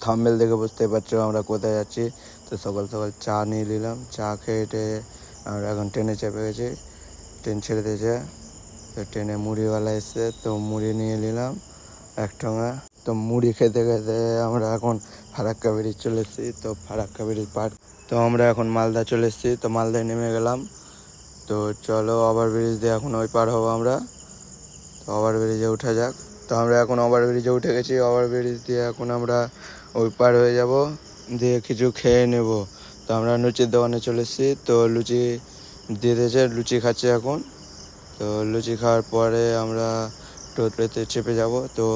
Thumbnail দেখে বুঝতে পারছো আমরা কোথায় যাচ্ছি। তো সকাল সকাল চা নিয়ে নিলাম, চা খেয়ে আমরা এখন ট্রেনে চেপে গেছি। ট্রেন ছেড়ে দিয়েছে, তো ট্রেনে মুড়িওয়ালা এসছে, তো মুড়ি নিয়ে নিলাম এক ঠোঙা। তো মুড়ি খেতে খেতে আমরা এখন ফারাক্কা ব্রিজ চলে এসেছি। তো ফারাক্কা ব্রিজ পার, তো আমরা এখন মালদা চলে এসেছি। তো মালদায় নেমে গেলাম। তো চলো ওভার ব্রিজ দিয়ে এখন ওই পার হবো আমরা। তো ওভার ব্রিজে উঠা যাক। তো আমরা এখন ওভার ব্রিজে উঠে গেছি। ওভার ব্রিজ দিয়ে এখন আমরা ওই পার হয়ে যাব, দিয়ে কিছু খেয়ে নেব। তো আমরা লুচির দোকানে চলে এসেছি। তো লুচি দিয়ে দিয়েছে, লুচি খাচ্ছি এখন। তো লুচি খাওয়ার পরে আমরা টোটোতে চেপে যাব। তো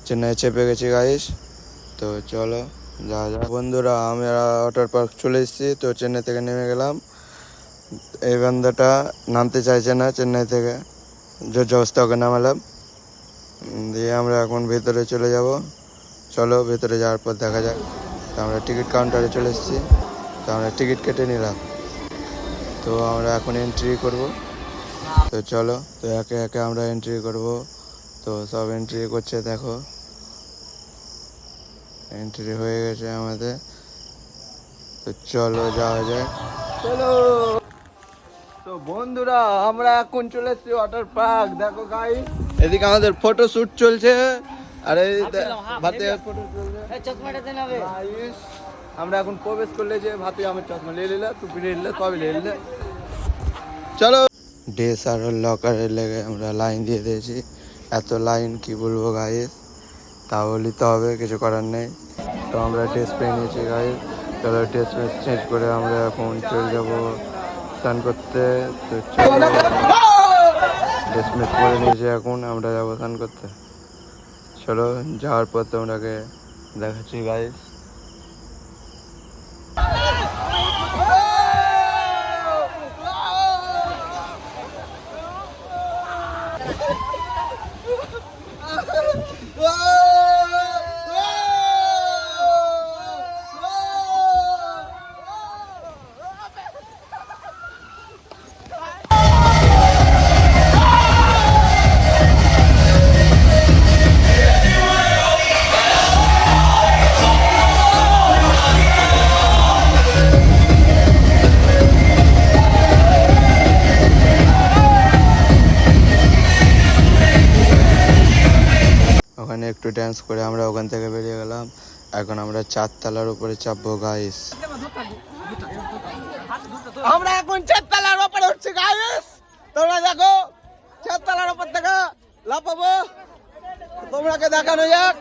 চেন্নাই চেপে গেছি গাইস। তো চলো যা বন্ধুরা, আমরা ওয়াটার পার্ক চলে এসেছি। তো চেন্নাই থেকে নেমে গেলাম। এই বান্দাটা নামতে চাইছে না চেন্নাই থেকে, জোরজবস্তি ওকে নামালাম। দিয়ে আমরা এখন ভেতরে চলে যাব। চলো ভেতরে যাওয়ার পর দেখা যাক। তো আমরা টিকিট কাউন্টারে চলে এসেছি। তো আমরা টিকিট কেটে নিলাম। তো আমরা এখন এন্ট্রি করব। তো চলো, তো একে একে আমরা এন্ট্রি করব। তো সব এন্ট্রি করছে, দেখো এন্ট্রি হয়ে গেছে আমাদের। তো চলো যাওয়া যায়, চলো। তো বন্ধুরা, আমরা এখন চলে এসেছি ওয়াটার পার্ক। দেখো গাইস, এদিকে আমাদের ফটো শুট চলছে, আর এই ভাতে ফটো চলছে। গাইস, আমরা এখন প্রবেশ করলে যে ভাতে আমার চশমা নিয়ে নিলে, টুপি নিয়ে নিলে, সবই নিয়ে নিলে। চলো, ড্রেস আর লকারের লেগে আমরা লাইন দিয়ে দিয়েছি। এত লাইন কি বলবো গাইস, তাও নিতে হবে, কিছু করার নেই। তো আমরা ড্রেস পেয়ে নিয়েছি গাইস। চলো ড্রেস চেঞ্জ করে আমরা এখন চলে যাবো স্নান করতে। তো চলো, ড্রেস মেস করে নিয়েছি, এখন আমরা যাবো স্নান করতে। চলো, যাওয়ার পর তোমরাকে দেখাচ্ছি গাইস। ওখানে একটু ড্যান্স করে আমরা ওখান থেকে বেরিয়ে গেলাম। এখন আমরা 4 তলার উপরে চাপবো গাইস। আমরা এখন 4 তলার উপরে উঠছি গাইস। তোমরা দেখো, 4 তলার উপর থেকে লাফাবো, তোমরাকে দেখানো যাক।